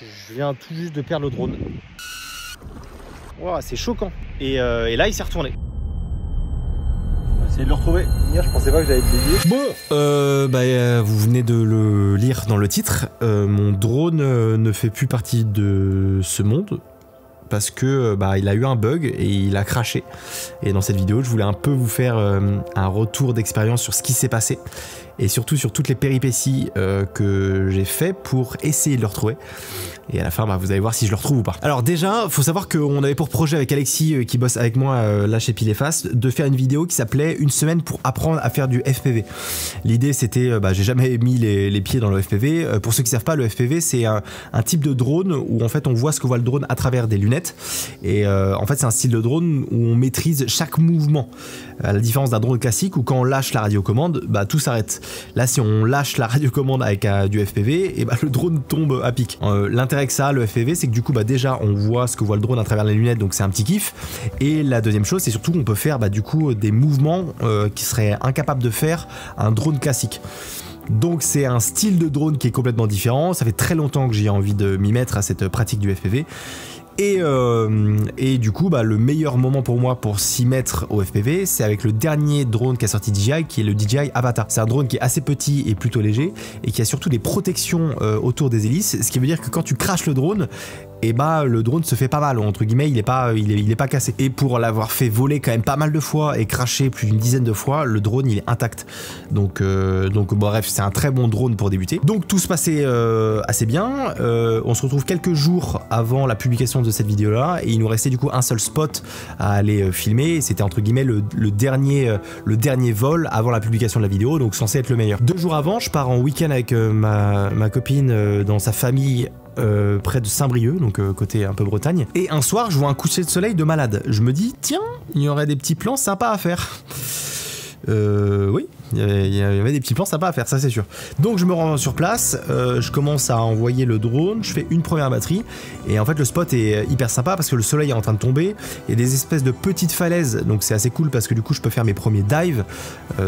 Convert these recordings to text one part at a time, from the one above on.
Je viens tout juste de perdre le drone. Wow, c'est choquant. Et là, il s'est retourné. On va essayer de le retrouver. Hier, je pensais pas que j'allais te dédier. Bon, vous venez de le lire dans le titre. Mon drone ne fait plus partie de ce monde. Parce que il a eu un bug et il a craché. Et dans cette vidéo, je voulais un peu vous faire un retour d'expérience sur ce qui s'est passé. Et surtout sur toutes les péripéties que j'ai fait pour essayer de le retrouver. Et à la fin, vous allez voir si je le retrouve ou pas. Alors déjà, faut savoir qu'on avait pour projet avec Alexis, qui bosse avec moi là chez Pile et Face, de faire une vidéo qui s'appelait « Une semaine pour apprendre à faire du FPV ». L'idée c'était, j'ai jamais mis les pieds dans le FPV. Pour ceux qui savent pas, le FPV c'est un type de drone où en fait on voit ce que voit le drone à travers des lunettes. Et en fait c'est un style de drone où on maîtrise chaque mouvement. À la différence d'un drone classique où quand on lâche la radiocommande, tout s'arrête. Là si on lâche la radiocommande avec du FPV, et le drone tombe à pic. L'intérêt que ça, le FPV, c'est que du coup déjà on voit ce que voit le drone à travers les lunettes, donc c'est un petit kiff. Et la deuxième chose, c'est surtout qu'on peut faire du coup des mouvements qui seraient incapables de faire un drone classique. Donc c'est un style de drone qui est complètement différent. Ça fait très longtemps que j'ai envie de m'y mettre à cette pratique du FPV. Et du coup le meilleur moment pour moi pour s'y mettre au FPV, c'est avec le dernier drone qui a sorti DJI, qui est le DJI Avata. C'est un drone qui est assez petit et plutôt léger et qui a surtout des protections autour des hélices, ce qui veut dire que quand tu craches le drone, le drone se fait pas mal, entre guillemets, il est pas cassé. Et pour l'avoir fait voler quand même pas mal de fois et cracher plus d'une dizaine de fois, le drone il est intact. Donc bref, c'est un très bon drone pour débuter. Donc tout se passait assez bien. On se retrouve quelques jours avant la publication de cette vidéo là et il nous restait du coup un seul spot à aller filmer. C'était entre guillemets le dernier vol avant la publication de la vidéo, donc censé être le meilleur. 2 jours avant, je pars en week-end avec ma copine dans sa famille près de Saint-Brieuc, donc côté un peu Bretagne. Et un soir, je vois un coucher de soleil de malade. Je me dis, tiens, il y aurait des petits plans sympas à faire. Oui, il y avait des petits plans sympas à faire, ça c'est sûr. Donc je me rends sur place, je commence à envoyer le drone, je fais une première batterie et en fait le spot est hyper sympa parce que le soleil est en train de tomber, il y a des espèces de petites falaises, donc c'est assez cool parce que du coup je peux faire mes premiers dives.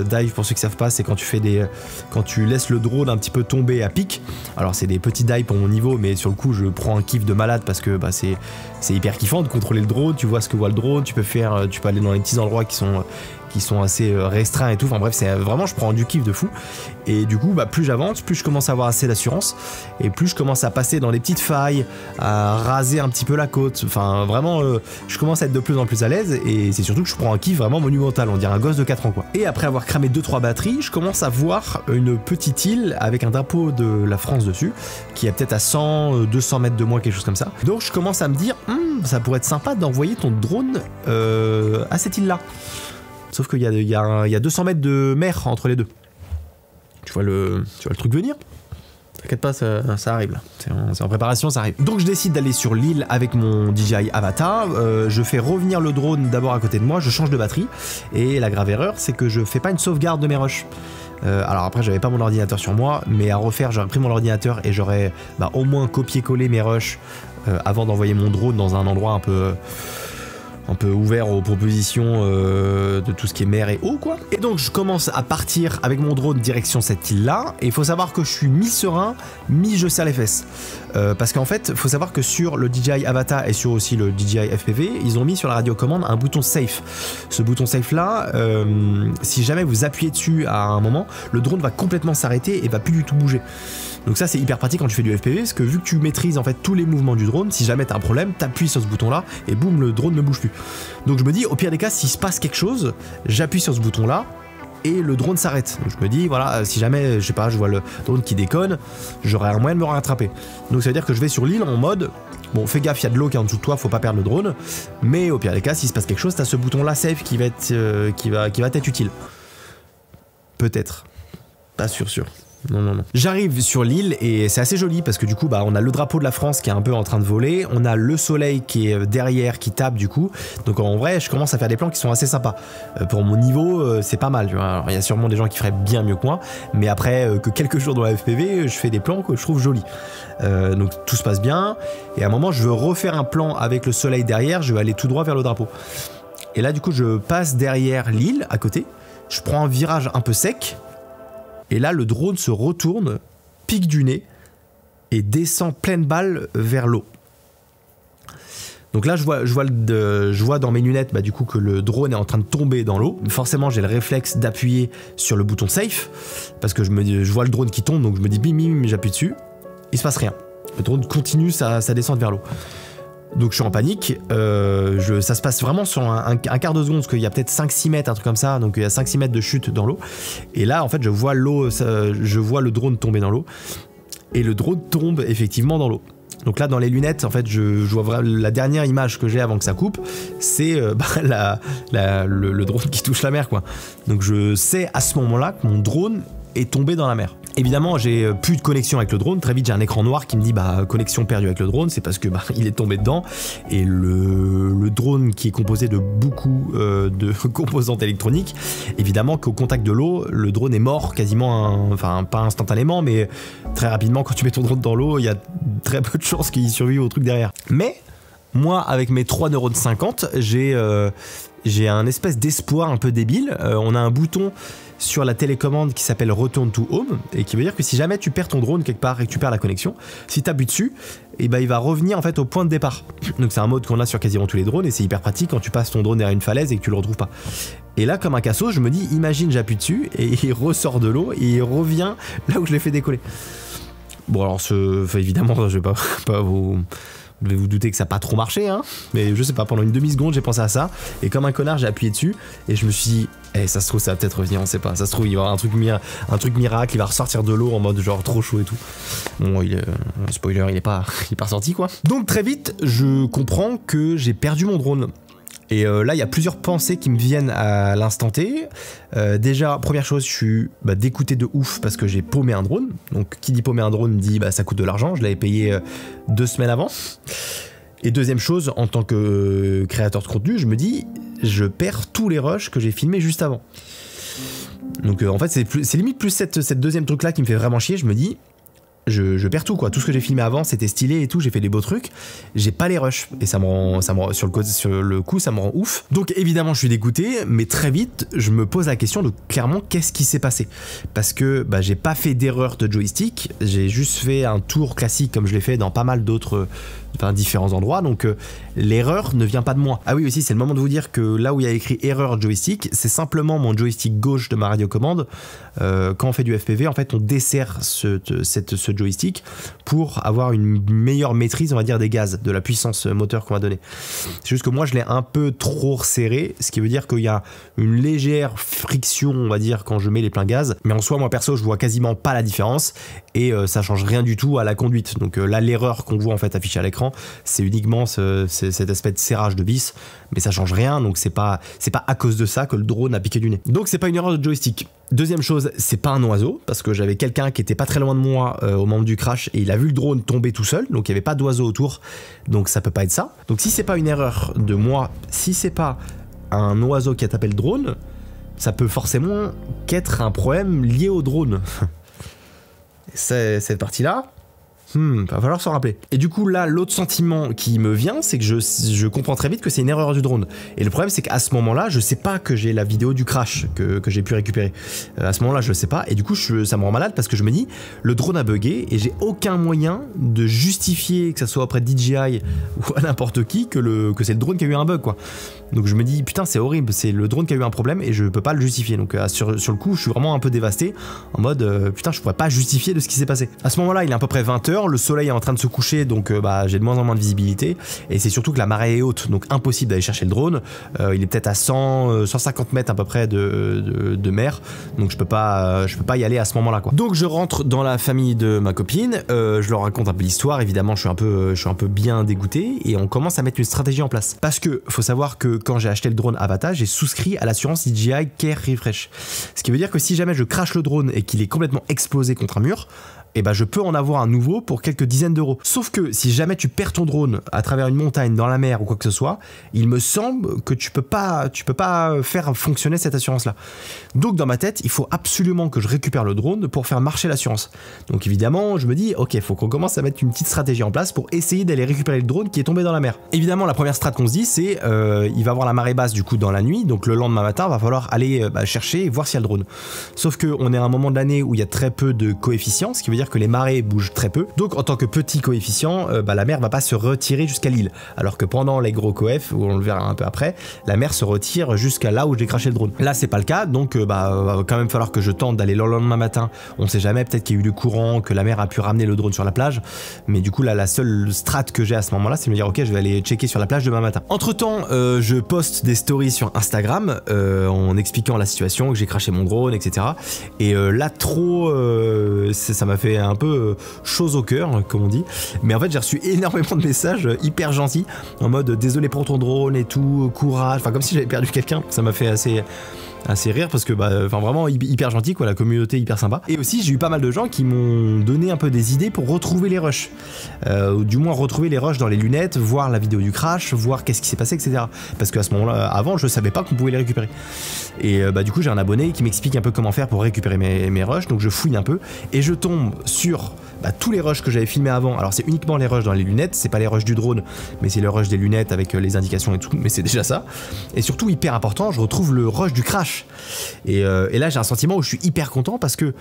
Dive, pour ceux qui savent pas, c'est quand tu laisses le drone un petit peu tomber à pic. Alors c'est des petits dives pour mon niveau, mais sur le coup je prends un kiff de malade parce que c'est hyper kiffant de contrôler le drone, tu vois ce que voit le drone, tu peux aller dans les petits endroits qui sont assez restreints et tout, enfin bref, c'est vraiment, je prends du kiff de fou. Et du coup plus j'avance, plus je commence à avoir assez d'assurance et plus je commence à passer dans les petites failles, à raser un petit peu la côte, enfin vraiment je commence à être de plus en plus à l'aise et c'est surtout que je prends un kiff vraiment monumental, on dirait un gosse de 4 ans quoi. Et après avoir cramé 2-3 batteries, je commence à voir une petite île avec un drapeau de la France dessus qui est peut-être à 100-200 mètres de moi, quelque chose comme ça. Donc je commence à me dire ça pourrait être sympa d'envoyer ton drone à cette île là. Sauf qu'il y a 200 mètres de mer entre les deux. Tu vois le truc venir? T'inquiète pas, ça arrive là. C'est en préparation, ça arrive. Donc je décide d'aller sur l'île avec mon DJI Avata. Je fais revenir le drone d'abord à côté de moi, je change de batterie. Et la grave erreur, c'est que je fais pas une sauvegarde de mes rushs. Alors après j'avais pas mon ordinateur sur moi, mais à refaire j'aurais pris mon ordinateur et j'aurais au moins copié-collé mes rushs avant d'envoyer mon drone dans un endroit un peu ouvert aux propositions de tout ce qui est mer et eau quoi. Et donc je commence à partir avec mon drone direction cette île là et il faut savoir que je suis mi-serein, mi-je serre les fesses. Parce qu'en fait il faut savoir que sur le DJI Avata et sur aussi le DJI FPV, ils ont mis sur la radiocommande un bouton safe. Ce bouton safe là, si jamais vous appuyez dessus à un moment, le drone va complètement s'arrêter et va plus du tout bouger. Donc ça c'est hyper pratique quand tu fais du FPV parce que vu que tu maîtrises en fait tous les mouvements du drone, si jamais t'as un problème, t'appuies sur ce bouton là et boum, le drone ne bouge plus. Donc je me dis au pire des cas, s'il se passe quelque chose, j'appuie sur ce bouton là et le drone s'arrête. Donc je me dis voilà, si jamais je sais pas, je vois le drone qui déconne, j'aurai un moyen de me rattraper. Donc ça veut dire que je vais sur l'île en mode bon, fais gaffe, il y a de l'eau qui est en dessous de toi, faut pas perdre le drone, mais au pire des cas, s'il se passe quelque chose, t'as ce bouton là safe qui va être utile. Peut-être. Pas sûr. Non. J'arrive sur l'île et c'est assez joli parce que du coup on a le drapeau de la France qui est un peu en train de voler, on a le soleil qui est derrière qui tape du coup, donc en vrai je commence à faire des plans qui sont assez sympas. Pour mon niveau c'est pas mal, tu vois. Alors il y a sûrement des gens qui feraient bien mieux que moi, mais après que quelques jours dans la FPV je fais des plans que je trouve jolis. Donc tout se passe bien et à un moment je veux refaire un plan avec le soleil derrière, je vais aller tout droit vers le drapeau. Et là du coup je passe derrière l'île à côté, je prends un virage un peu sec. Et là, le drone se retourne, pique du nez, et descend pleine balle vers l'eau. Donc là, je vois dans mes lunettes du coup que le drone est en train de tomber dans l'eau. Forcément, j'ai le réflexe d'appuyer sur le bouton safe parce que je vois le drone qui tombe, donc je me dis bim bim, j'appuie dessus. Il se passe rien. Le drone continue sa descente vers l'eau. Donc je suis en panique. Ça se passe vraiment sur un quart de seconde parce qu'il y a peut-être 5-6 mètres, un truc comme ça. Donc il y a 5-6 mètres de chute dans l'eau. Et là, en fait, je vois le drone tomber dans l'eau. Et le drone tombe effectivement dans l'eau. Donc là, dans les lunettes, en fait, je vois vraiment la dernière image que j'ai avant que ça coupe, c'est le drone qui touche la mer, quoi. Donc je sais à ce moment-là que mon drone est tombé dans la mer. Évidemment, j'ai plus de connexion avec le drone. Très vite, j'ai un écran noir qui me dit connexion perdue avec le drone. C'est parce que il est tombé dedans. Et le drone qui est composé de beaucoup de composantes électroniques, évidemment qu'au contact de l'eau, le drone est mort quasiment, enfin pas instantanément, mais très rapidement. Quand tu mets ton drone dans l'eau, il y a très peu de chances qu'il survive au truc derrière. Mais moi, avec mes 3 neurones 50, j'ai un espèce d'espoir un peu débile. On a un bouton sur la télécommande qui s'appelle Return to Home et qui veut dire que si jamais tu perds ton drone quelque part et que tu perds la connexion, si tu appuies dessus, il va revenir en fait au point de départ. Donc c'est un mode qu'on a sur quasiment tous les drones et c'est hyper pratique quand tu passes ton drone derrière une falaise et que tu le retrouves pas. Et là, comme un cassos, je me dis, imagine j'appuie dessus et il ressort de l'eau et il revient là où je l'ai fait décoller. Bon alors évidemment, je vais pas vous... Vous devez vous douter que ça n'a pas trop marché, hein, mais je sais pas, pendant une demi-seconde j'ai pensé à ça, et comme un connard j'ai appuyé dessus, et je me suis dit, ça se trouve ça va peut-être revenir, on sait pas, ça se trouve il va y avoir un truc miracle, il va ressortir de l'eau en mode genre trop chaud et tout. Bon, spoiler, il est pas ressorti quoi. Donc très vite, je comprends que j'ai perdu mon drone. Et là, il y a plusieurs pensées qui me viennent à l'instant T. Déjà, première chose, je suis dégoûté de ouf parce que j'ai paumé un drone. Donc, qui dit paumer un drone dit ça coûte de l'argent. Je l'avais payé 2 semaines avant. Et deuxième chose, en tant que créateur de contenu, je me dis, je perds tous les rushs que j'ai filmés juste avant. Donc, en fait, c'est limite plus cette deuxième truc-là qui me fait vraiment chier. Je me dis, je perds tout quoi, tout ce que j'ai filmé avant c'était stylé et tout, j'ai fait des beaux trucs, j'ai pas les rushs et ça me rend sur le coup ça me rend ouf. Donc évidemment je suis dégoûté, mais très vite je me pose la question de clairement qu'est-ce qui s'est passé, parce que j'ai pas fait d'erreur de joystick, j'ai juste fait un tour classique comme je l'ai fait dans pas mal d'autres différents endroits, donc l'erreur ne vient pas de moi. Ah oui aussi, c'est le moment de vous dire que là où il y a écrit erreur joystick, c'est simplement mon joystick gauche de ma radiocommande. Quand on fait du FPV, en fait on dessert ce joystick pour avoir une meilleure maîtrise, on va dire, des gaz, de la puissance moteur qu'on va donner. C'est juste que moi je l'ai un peu trop resserré, ce qui veut dire qu'il y a une légère friction, on va dire, quand je mets les pleins gaz, mais en soi moi perso je vois quasiment pas la différence et ça change rien du tout à la conduite. Donc là l'erreur qu'on voit en fait affichée à l'écran, c'est uniquement cet aspect de serrage de vis, mais ça change rien, donc c'est pas à cause de ça que le drone a piqué du nez. Donc c'est pas une erreur de joystick. Deuxième chose, c'est pas un oiseau, parce que j'avais quelqu'un qui était pas très loin de moi au moment du crash et il a vu le drone tomber tout seul, donc il y avait pas d'oiseau autour, donc ça peut pas être ça. Donc si c'est pas une erreur de moi, si c'est pas un oiseau qui a tapé le drone, ça peut forcément qu'être un problème lié au drone. Cette partie-là, va falloir s'en rappeler. Et du coup là, l'autre sentiment qui me vient, c'est que je comprends très vite que c'est une erreur du drone. Et le problème c'est qu'à ce moment-là, je sais pas que j'ai la vidéo du crash que j'ai pu récupérer. À ce moment-là, je le sais pas. Et du coup, ça me rend malade parce que je me dis, le drone a bugué et j'ai aucun moyen de justifier, que ça soit auprès de DJI ou à n'importe qui, que c'est le drone qui a eu un bug quoi. Donc je me dis, putain c'est horrible, c'est le drone qui a eu un problème et je peux pas le justifier. Donc sur le coup, je suis vraiment un peu dévasté, en mode, putain je pourrais pas justifier de ce qui s'est passé. À ce moment-là, il est à peu près 20h, le soleil est en train de se coucher, donc j'ai de moins en moins de visibilité, et c'est surtout que la marée est haute, donc impossible d'aller chercher le drone. Il est peut-être à 150 mètres à peu près de mer, donc je peux pas y aller à ce moment-là quoi. Donc je rentre dans la famille de ma copine, je leur raconte un peu l'histoire, évidemment je suis un peu bien dégoûté, et on commence à mettre une stratégie en place. Parce que faut savoir que quand j'ai acheté le drone Avata, j'ai souscrit à l'assurance DJI Care Refresh. Ce qui veut dire que si jamais je crache le drone et qu'il est complètement explosé contre un mur, et je peux en avoir un nouveau pour quelques dizaines d'euros. Sauf que si jamais tu perds ton drone à travers une montagne, dans la mer ou quoi que ce soit, il me semble que tu peux pas faire fonctionner cette assurance-là. Donc dans ma tête, il faut absolument que je récupère le drone pour faire marcher l'assurance. Donc évidemment, je me dis, ok, il faut qu'on commence à mettre une petite stratégie en place pour essayer d'aller récupérer le drone qui est tombé dans la mer. Évidemment, la première strat qu'on se dit, c'est il va avoir la marée basse du coup dans la nuit, donc le lendemain matin, va falloir aller chercher et voir s'il y a le drone. Sauf qu'on est à un moment de l'année où il y a très peu de coefficients, ce qui veut dire dire que les marées bougent très peu. Donc en tant que petit coefficient, la mer va pas se retirer jusqu'à l'île. Alors que pendant les gros coef, où on le verra un peu après, la mer se retire jusqu'à là où j'ai craché le drone. Là c'est pas le cas, donc va quand même falloir que je tente d'aller le lendemain matin. On sait jamais, peut-être qu'il y a eu du courant, que la mer a pu ramener le drone sur la plage. Mais du coup là la seule strat que j'ai à ce moment là, c'est de me dire ok, je vais aller checker sur la plage demain matin. Entre temps, je poste des stories sur Instagram en expliquant la situation, que j'ai craché mon drone, etc. Et là trop, ça m'a fait un peu chose au cœur, comme on dit. Mais en fait j'ai reçu énormément de messages hyper gentils, en mode désolé pour ton drone et tout, courage, enfin comme si j'avais perdu quelqu'un. Ça m'a fait assez rire parce que vraiment hyper gentil quoi, la communauté hyper sympa. Et aussi j'ai eu pas mal de gens qui m'ont donné un peu des idées pour retrouver les rushs, ou du moins retrouver les rushs dans les lunettes, voir la vidéo du crash, voir qu'est-ce qui s'est passé, etc. Parce qu'à ce moment-là, avant je savais pas qu'on pouvait les récupérer. Et du coup j'ai un abonné qui m'explique un peu comment faire pour récupérer mes rushs, donc je fouille un peu et je tombe sur tous les rushs que j'avais filmés avant. Alors c'est uniquement les rushs dans les lunettes, c'est pas les rushs du drone, mais c'est le rush des lunettes avec les indications et tout, mais c'est déjà ça. Et surtout hyper important, je retrouve le rush du crash. Et là j'ai un sentiment où je suis hyper content parce que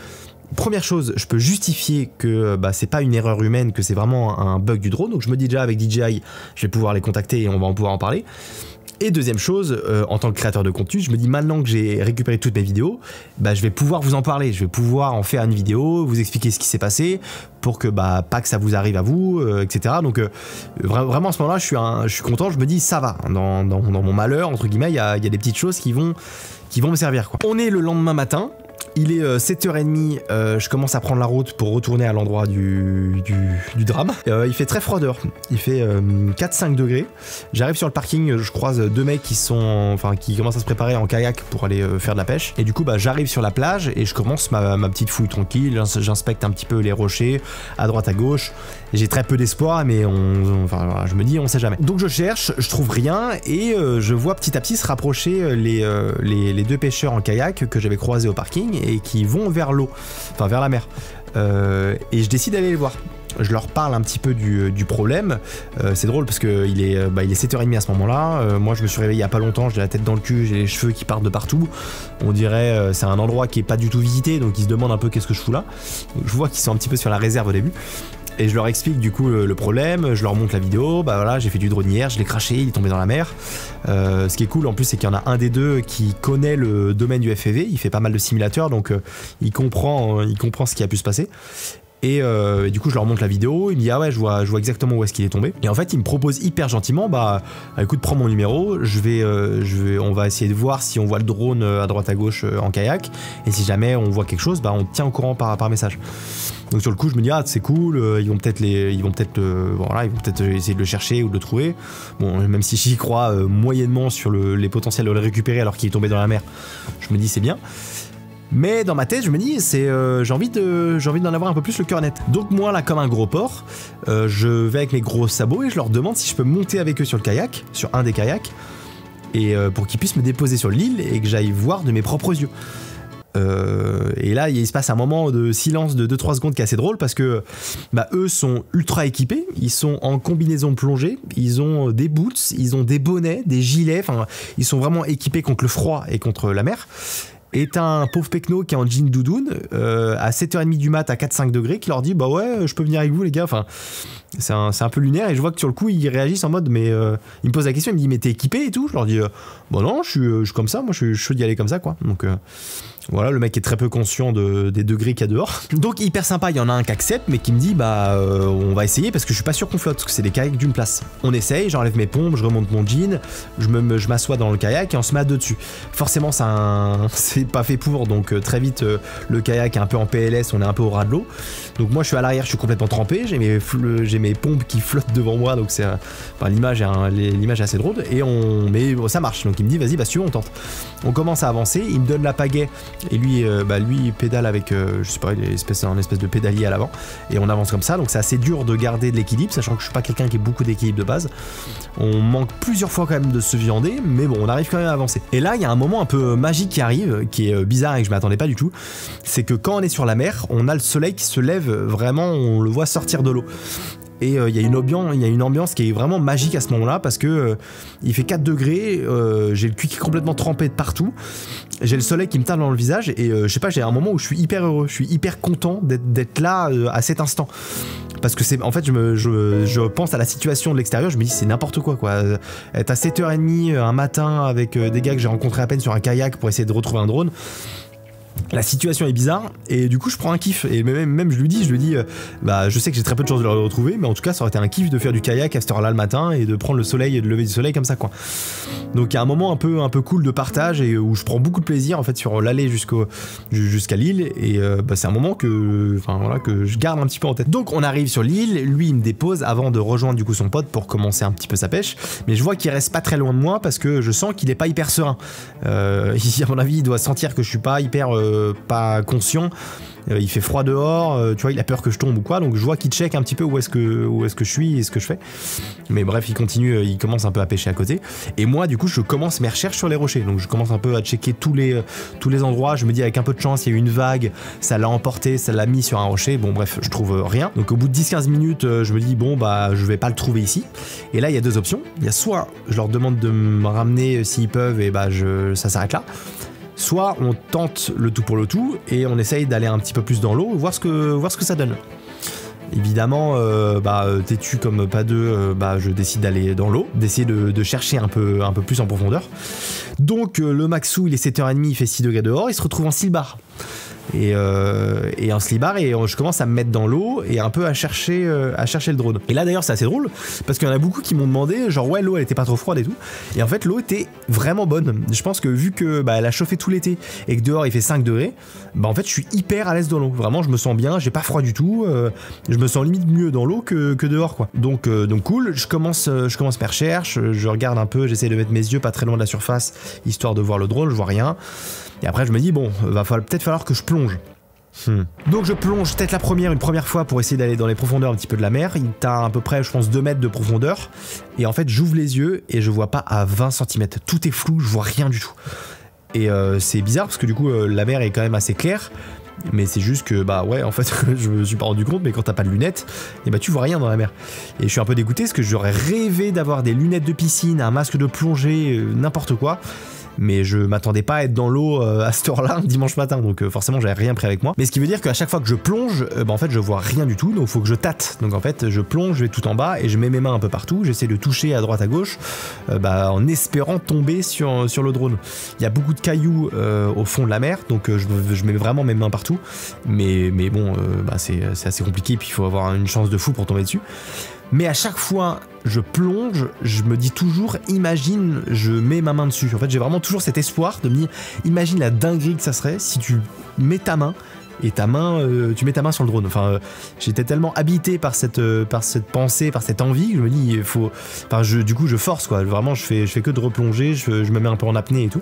première chose, je peux justifier que c'est pas une erreur humaine, que c'est vraiment un bug du drone. Donc je me dis déjà avec DJI, je vais pouvoir les contacter et on va pouvoir en parler. Et deuxième chose, en tant que créateur de contenu, je me dis maintenant que j'ai récupéré toutes mes vidéos, je vais pouvoir vous en parler, je vais pouvoir en faire une vidéo, vous expliquer ce qui s'est passé pour que pas que ça vous arrive à vous, etc. Donc vraiment à ce moment-là, je suis content, je me dis ça va, dans mon malheur, entre guillemets, il y a des petites choses qui vont me servir quoi. On est le lendemain matin. Il est 7h30, je commence à prendre la route pour retourner à l'endroit du drame. Il fait très froid dehors, il fait 4-5 degrés. J'arrive sur le parking, je croise deux mecs qui commencent à se préparer en kayak pour aller faire de la pêche. Et du coup j'arrive sur la plage et je commence ma petite fouille tranquille, j'inspecte un petit peu les rochers, à droite à gauche. J'ai très peu d'espoir mais je me dis on sait jamais. Donc je cherche, je trouve rien et je vois petit à petit se rapprocher les deux pêcheurs en kayak que j'avais croisés au parking et qui vont vers l'eau, enfin vers la mer. Et je décide d'aller les voir. Je leur parle un petit peu du problème. C'est drôle parce qu'il est 7h30 à ce moment-là. Moi je me suis réveillé il y a pas longtemps, j'ai la tête dans le cul, j'ai les cheveux qui partent de partout. On dirait c'est un endroit qui est pas du tout visité, donc ils se demandent un peu qu'est-ce que je fous là. Je vois qu'ils sont un petit peu sur la réserve au début. Et je leur explique du coup le problème, je leur montre la vidéo, voilà j'ai fait du drone hier, je l'ai craché, il est tombé dans la mer. Ce qui est cool en plus c'est qu'il y en a un des deux qui connaît le domaine du FPV, il fait pas mal de simulateurs donc il comprend ce qui a pu se passer. Et du coup je leur montre la vidéo, il me dit ah ouais je vois exactement où est-ce qu'il est tombé. Et en fait il me propose hyper gentiment écoute prends mon numéro, on va essayer de voir si on voit le drone à droite à gauche en kayak et si jamais on voit quelque chose on te tient au courant par message. Donc sur le coup je me dis c'est cool, ils vont peut-être essayer de le chercher ou de le trouver. Bon même si j'y crois moyennement sur les potentiels de le récupérer alors qu'il est tombé dans la mer, je me dis c'est bien. Mais dans ma tête, je me dis, j'ai envie d'en avoir un peu plus le cœur net. Donc moi, là, comme un gros porc, je vais avec mes gros sabots et je leur demande si je peux monter avec eux sur le kayak, sur un des kayaks, et pour qu'ils puissent me déposer sur l'île et que j'aille voir de mes propres yeux. Et là il se passe un moment de silence de 2-3 secondes qui est assez drôle parce que eux sont ultra équipés, ils sont en combinaison plongée, ils ont des boots, ils ont des bonnets, des gilets, ils sont vraiment équipés contre le froid et contre la mer. Et t'as un pauvre pecno qui est en jean doudoune à 7h30 du mat à 4-5 degrés qui leur dit bah ouais je peux venir avec vous les gars, c'est un peu lunaire. Et je vois que sur le coup ils réagissent en mode mais ils me posent la question, ils me disent mais t'es équipé et tout, je leur dis bah non je suis comme ça, moi je suis chaud d'y aller comme ça quoi. Donc voilà, le mec est très peu conscient des degrés qu'il y a dehors. Donc hyper sympa, il y en a un qui accepte mais qui me dit on va essayer parce que je suis pas sûr qu'on flotte, parce que c'est des kayaks d'une place. On essaye, j'enlève mes pompes, je remonte mon jean, je m'assois dans le kayak et on se met à deux dessus. Forcément c'est pas fait pour, donc très vite le kayak est un peu en PLS, on est un peu au ras de l'eau. Donc moi je suis à l'arrière, je suis complètement trempé, j'ai mes pompes qui flottent devant moi, donc c'est l'image est assez drôle mais ça marche. Donc il me dit vas-y si tu veux on tente. On commence à avancer, il me donne la pagaie et lui il pédale avec je sais pas, un espèce de pédalier à l'avant et on avance comme ça. Donc c'est assez dur de garder de l'équilibre, sachant que je suis pas quelqu'un qui a beaucoup d'équilibre de base. On manque plusieurs fois quand même de se viander, mais bon on arrive quand même à avancer. Et là il y a un moment un peu magique qui arrive, qui est bizarre et que je m'attendais pas du tout. C'est que quand on est sur la mer, on a le soleil qui se lève vraiment, on le voit sortir de l'eau. et il y a une ambiance qui est vraiment magique à ce moment-là parce que il fait 4 degrés, j'ai le cul qui est complètement trempé de partout, j'ai le soleil qui me tape dans le visage et je sais pas, j'ai un moment où je suis hyper heureux, je suis hyper content d'être là à cet instant. Parce que c'est en fait je pense à la situation de l'extérieur, je me dis c'est n'importe quoi être à 7h30 un matin avec des gars que j'ai rencontrés à peine sur un kayak pour essayer de retrouver un drone. La situation est bizarre et du coup je prends un kiff et même je lui dis bah je sais que j'ai très peu de chance de le retrouver, mais en tout cas ça aurait été un kiff de faire du kayak à cette heure là le matin et de prendre le soleil et de lever du soleil comme ça quoi. Donc il y a un moment un peu cool de partage et où je prends beaucoup de plaisir en fait sur l'aller jusqu'à l'île et bah, c'est un moment que je garde un petit peu en tête. Donc on arrive sur l'île, lui il me dépose avant de rejoindre du coup son pote pour commencer un petit peu sa pêche, mais je vois qu'il reste pas très loin de moi parce que je sens qu'il est pas hyper serein. À mon avis il doit sentir que je suis pas hyper pas conscient, il fait froid dehors, tu vois, il a peur que je tombe ou quoi, donc je vois qu'il check un petit peu où est-ce que je suis et ce que je fais. Mais bref, il continue, il commence un peu à pêcher à côté. Et moi, du coup, je commence mes recherches sur les rochers. Donc je commence un peu à checker tous les endroits. Je me dis avec un peu de chance, il y a eu une vague, ça l'a emporté, ça l'a mis sur un rocher. Bon bref, je trouve rien. Donc au bout de 10-15 minutes, je me dis bon bah je vais pas le trouver ici. Et là, il y a deux options. Il y a soit je leur demande de me ramener s'ils peuvent et bah ça s'arrête là. Soit on tente le tout pour le tout et on essaye d'aller un petit peu plus dans l'eau, voir ce que ça donne. Évidemment, têtu comme pas deux, je décide d'aller dans l'eau, d'essayer de chercher un peu plus en profondeur. Donc le Maxou, il est 7h30, il fait 6 degrés dehors, il se retrouve en slibard. Et en slibard et je commence à me mettre dans l'eau et un peu à chercher le drone. Et là d'ailleurs c'est assez drôle parce qu'il y en a beaucoup qui m'ont demandé genre ouais l'eau elle était pas trop froide et tout, et en fait l'eau était vraiment bonne. Je pense que vu que elle a chauffé tout l'été et que dehors il fait 5 degrés, en fait je suis hyper à l'aise dans l'eau, vraiment je me sens bien, j'ai pas froid du tout, je me sens limite mieux dans l'eau que dehors quoi. Donc cool, je commence mes recherches, je regarde un peu, j'essaie de mettre mes yeux pas très loin de la surface histoire de voir le drone, je vois rien. Et après je me dis bon, va peut-être falloir que je plonge. Donc je plonge peut-être une première fois pour essayer d'aller dans les profondeurs un petit peu de la mer. T'as à peu près je pense 2 mètres de profondeur. Et en fait j'ouvre les yeux et je vois pas à 20 cm. Tout est flou, je vois rien du tout. Et c'est bizarre parce que du coup la mer est quand même assez claire. Mais c'est juste que en fait je me suis pas rendu compte, mais quand t'as pas de lunettes, et tu vois rien dans la mer. Et je suis un peu dégoûté parce que j'aurais rêvé d'avoir des lunettes de piscine, un masque de plongée, n'importe quoi. Mais je m'attendais pas à être dans l'eau à cette heure-là dimanche matin, donc forcément j'avais rien pris avec moi. Mais ce qui veut dire qu'à chaque fois que je plonge, en fait je vois rien du tout, donc il faut que je tâte. Donc en fait je plonge, je vais tout en bas et je mets mes mains un peu partout, j'essaie de toucher à droite à gauche, en espérant tomber sur le drone. Il y a beaucoup de cailloux au fond de la mer, donc je mets vraiment mes mains partout. Mais bon, c'est assez compliqué, puis il faut avoir une chance de fou pour tomber dessus. Mais à chaque fois je plonge, je me dis toujours, imagine, je mets ma main dessus. En fait, j'ai vraiment toujours cet espoir de me dire, imagine la dinguerie que ça serait si tu mets ta main et tu mets ta main sur le drone. Enfin, j'étais tellement habité par cette pensée, par cette envie que je me dis, il faut. Enfin, du coup, je force quoi. Vraiment, je fais que de replonger, je me mets un peu en apnée et tout.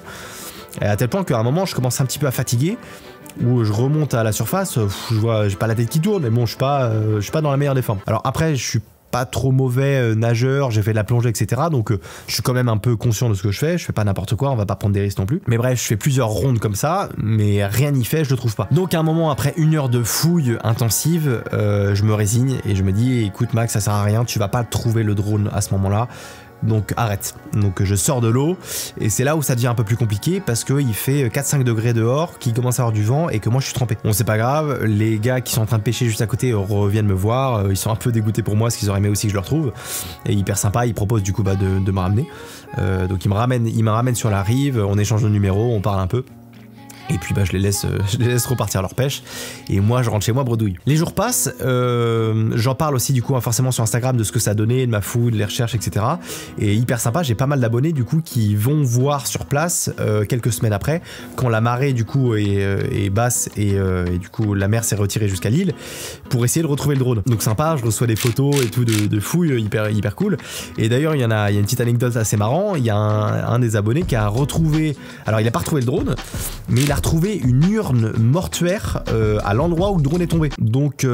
Et à tel point qu'à un moment, je commence un petit peu à fatiguer. Où je remonte à la surface, j'ai pas la tête qui tourne, mais bon, je suis pas dans la meilleure des formes. Alors après, je suis pas trop mauvais nageur, j'ai fait de la plongée, etc. Donc je suis quand même un peu conscient de ce que je fais pas n'importe quoi, on va pas prendre des risques non plus. Mais bref, je fais plusieurs rondes comme ça, mais rien n'y fait, je le trouve pas. Donc à un moment, après 1 heure de fouille intensive, je me résigne et je me dis, écoute Max, ça sert à rien, tu vas pas trouver le drone à ce moment-là. Donc arrête. Donc je sors de l'eau et c'est là où ça devient un peu plus compliqué parce qu'il fait 4-5 degrés dehors, qu'il commence à avoir du vent et que moi je suis trempé. Bon c'est pas grave, les gars qui sont en train de pêcher juste à côté reviennent me voir, ils sont un peu dégoûtés pour moi parce qu'ils auraient aimé aussi que je le retrouve. Et hyper sympa, ils proposent du coup de me ramener. Donc ils me ramènent sur la rive, on échange de numéros, on parle un peu. Et puis je les laisse repartir à leur pêche et moi je rentre chez moi bredouille. Les jours passent, j'en parle aussi du coup forcément sur Instagram de ce que ça a donné, de ma fouille, de les recherches, etc. Et hyper sympa, j'ai pas mal d'abonnés du coup qui vont voir sur place quelques semaines après quand la marée du coup est basse et du coup la mer s'est retirée jusqu'à l'île pour essayer de retrouver le drone. Donc sympa, je reçois des photos et tout de fouilles hyper cool. Et d'ailleurs il y a une petite anecdote assez marrant, il y a un des abonnés qui a retrouvé, alors il a pas retrouvé le drone, mais il a retrouvé une urne mortuaire à l'endroit où le drone est tombé. Donc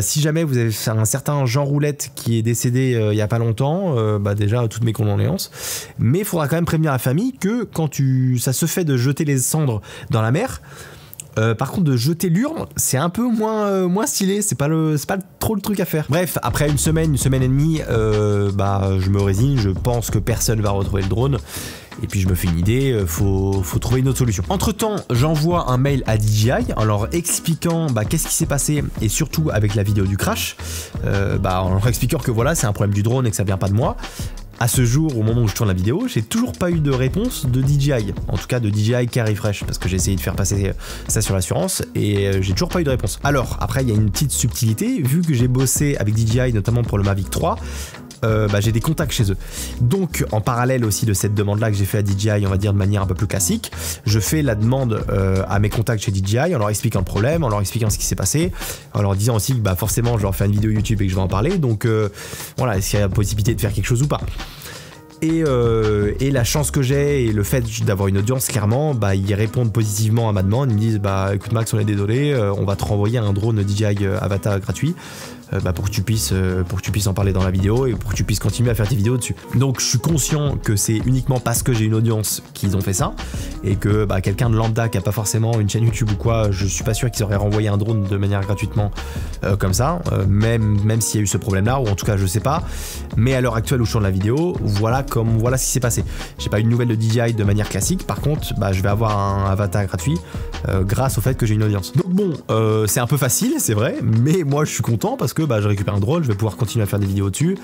si jamais vous avez un certain Jean Roulette qui est décédé il y a pas longtemps, déjà toutes mes condoléances, mais il faudra quand même prévenir la famille que quand ça se fait de jeter les cendres dans la mer, Par contre, de jeter l'urne, c'est un peu moins stylé, c'est pas trop le truc à faire. Bref, après une semaine et demie, je me résigne, je pense que personne va retrouver le drone. Et puis je me fais une idée, faut trouver une autre solution. Entre temps, j'envoie un mail à DJI en leur expliquant qu'est-ce qui s'est passé et surtout avec la vidéo du crash, en leur expliquant que voilà, c'est un problème du drone et que ça vient pas de moi. À ce jour, au moment où je tourne la vidéo, j'ai toujours pas eu de réponse de DJI, en tout cas de DJI Carry Fresh, parce que j'ai essayé de faire passer ça sur l'assurance et j'ai toujours pas eu de réponse. Alors après, il y a une petite subtilité, vu que j'ai bossé avec DJI notamment pour le Mavic 3. J'ai des contacts chez eux. Donc en parallèle aussi de cette demande là que j'ai fait à DJI, on va dire de manière un peu plus classique, je fais la demande à mes contacts chez DJI en leur expliquant le problème, en leur expliquant ce qui s'est passé, en leur disant aussi que forcément je leur fais une vidéo YouTube et que je vais en parler, donc voilà, est-ce qu'il y a la possibilité de faire quelque chose ou pas. Et la chance que j'ai et le fait d'avoir une audience, clairement, ils répondent positivement à ma demande. Ils me disent écoute Max, on est désolé, on va te renvoyer un drone DJI Avata gratuit. Pour que tu puisses en parler dans la vidéo et pour que tu puisses continuer à faire tes vidéos dessus. Donc je suis conscient que c'est uniquement parce que j'ai une audience qu'ils ont fait ça et que quelqu'un de lambda qui a pas forcément une chaîne YouTube ou quoi, je suis pas sûr qu'ils auraient renvoyé un drone de manière gratuitement comme ça, même s'il y a eu ce problème là, ou en tout cas je sais pas. Mais à l'heure actuelle où je tourne la vidéo, voilà ce qui s'est passé. J'ai pas eu de nouvelles de DJI de manière classique, par contre je vais avoir un avatar gratuit grâce au fait que j'ai une audience. Donc bon, c'est un peu facile, c'est vrai, mais moi je suis content parce que je récupère un drone, je vais pouvoir continuer à faire des vidéos dessus,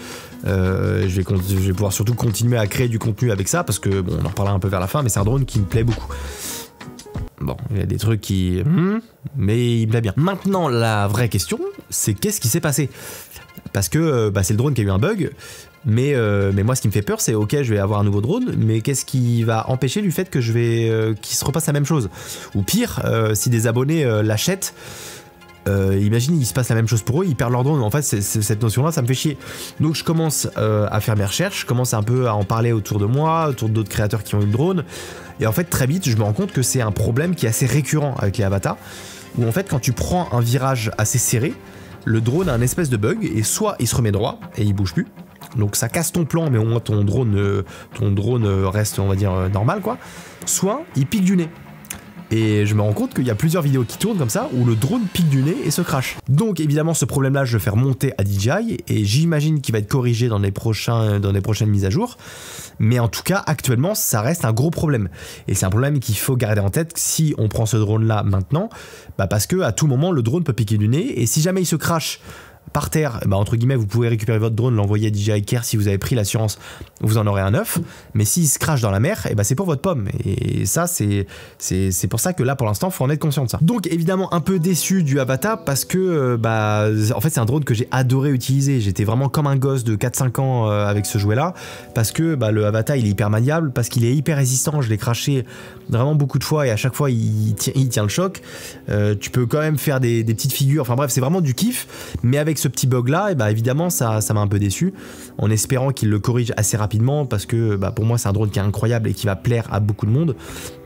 je vais pouvoir surtout continuer à créer du contenu avec ça parce que on en reparlera un peu vers la fin, mais c'est un drone qui me plaît beaucoup. Bon, il y a des trucs qui... mais il me plaît bien. Maintenant, la vraie question, c'est qu'est-ce qui s'est passé? Parce que c'est le drone qui a eu un bug, mais moi ce qui me fait peur c'est ok, je vais avoir un nouveau drone, mais qu'est-ce qui va empêcher du fait que qu'il se repasse la même chose? Ou pire, si des abonnés l'achètent, imagine il se passe la même chose pour eux, ils perdent leur drone. En fait cette notion là ça me fait chier. Donc je commence à faire mes recherches, je commence un peu à en parler autour de moi, autour d'autres créateurs qui ont eu le drone, et en fait très vite je me rends compte que c'est un problème qui est assez récurrent avec les avatars, où en fait quand tu prends un virage assez serré, le drone a un espèce de bug et soit il se remet droit et il bouge plus, donc ça casse ton plan mais au moins ton drone reste on va dire normal quoi, soit il pique du nez. Et je me rends compte qu'il y a plusieurs vidéos qui tournent comme ça où le drone pique du nez et se crache. Donc évidemment ce problème là je vais faire monter à DJI et j'imagine qu'il va être corrigé dans les prochaines mises à jour. Mais en tout cas actuellement ça reste un gros problème. Et c'est un problème qu'il faut garder en tête si on prend ce drone là maintenant, parce que à tout moment le drone peut piquer du nez et si jamais il se crache par terre, entre guillemets, vous pouvez récupérer votre drone, l'envoyer à DJI Care si vous avez pris l'assurance, vous en aurez un neuf. Mais s'il se crache dans la mer, c'est pour votre pomme. Et ça, c'est pour ça que là, pour l'instant, faut en être conscient de ça. Donc évidemment, un peu déçu du Avata parce que, en fait, c'est un drone que j'ai adoré utiliser. J'étais vraiment comme un gosse de 4-5 ans avec ce jouet-là parce que le Avata, il est hyper maniable, parce qu'il est hyper résistant. Je l'ai craché vraiment beaucoup de fois et à chaque fois, il tient le choc. Tu peux quand même faire des petites figures. Enfin bref, c'est vraiment du kiff. Mais avec ce petit bug là, évidemment ça m'a un peu déçu, en espérant qu'il le corrige assez rapidement parce que pour moi c'est un drone qui est incroyable et qui va plaire à beaucoup de monde,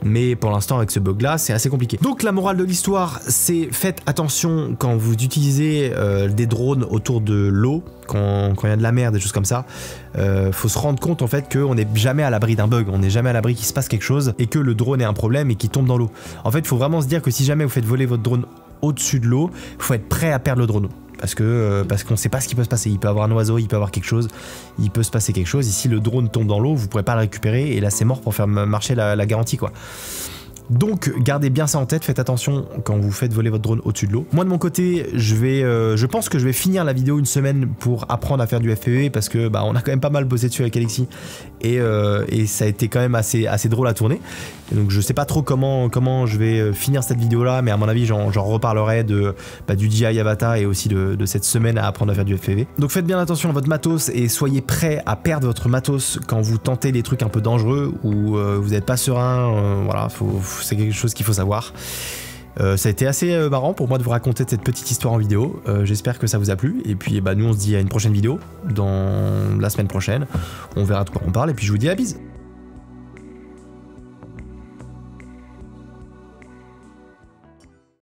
mais pour l'instant avec ce bug là c'est assez compliqué. Donc la morale de l'histoire, c'est faites attention quand vous utilisez des drones autour de l'eau, quand il y a de la mer, des choses comme ça. Faut se rendre compte en fait qu'on n'est jamais à l'abri d'un bug, on n'est jamais à l'abri qu'il se passe quelque chose et que le drone ait un problème et qu'il tombe dans l'eau. En fait il faut vraiment se dire que si jamais vous faites voler votre drone au-dessus de l'eau, il faut être prêt à perdre le drone. Parce qu'on sait pas ce qui peut se passer, il peut avoir un oiseau, il peut avoir quelque chose, il peut se passer quelque chose, et si le drone tombe dans l'eau, vous pourrez pas le récupérer, et là c'est mort pour faire marcher la garantie quoi. Donc gardez bien ça en tête, faites attention quand vous faites voler votre drone au-dessus de l'eau. Moi de mon côté, je pense que je vais finir la vidéo une semaine pour apprendre à faire du FPV parce que on a quand même pas mal bossé dessus avec Alexis et ça a été quand même assez drôle à tourner. Et donc je sais pas trop comment je vais finir cette vidéo là, mais à mon avis j'en reparlerai du DJI Avata et aussi de cette semaine à apprendre à faire du FPV. Donc faites bien attention à votre matos et soyez prêts à perdre votre matos quand vous tentez des trucs un peu dangereux ou vous n'êtes pas serein, voilà, c'est quelque chose qu'il faut savoir. Ça a été assez marrant pour moi de vous raconter cette petite histoire en vidéo. J'espère que ça vous a plu. Et puis nous on se dit à une prochaine vidéo dans la semaine prochaine. On verra de quoi on parle et puis je vous dis à la bise.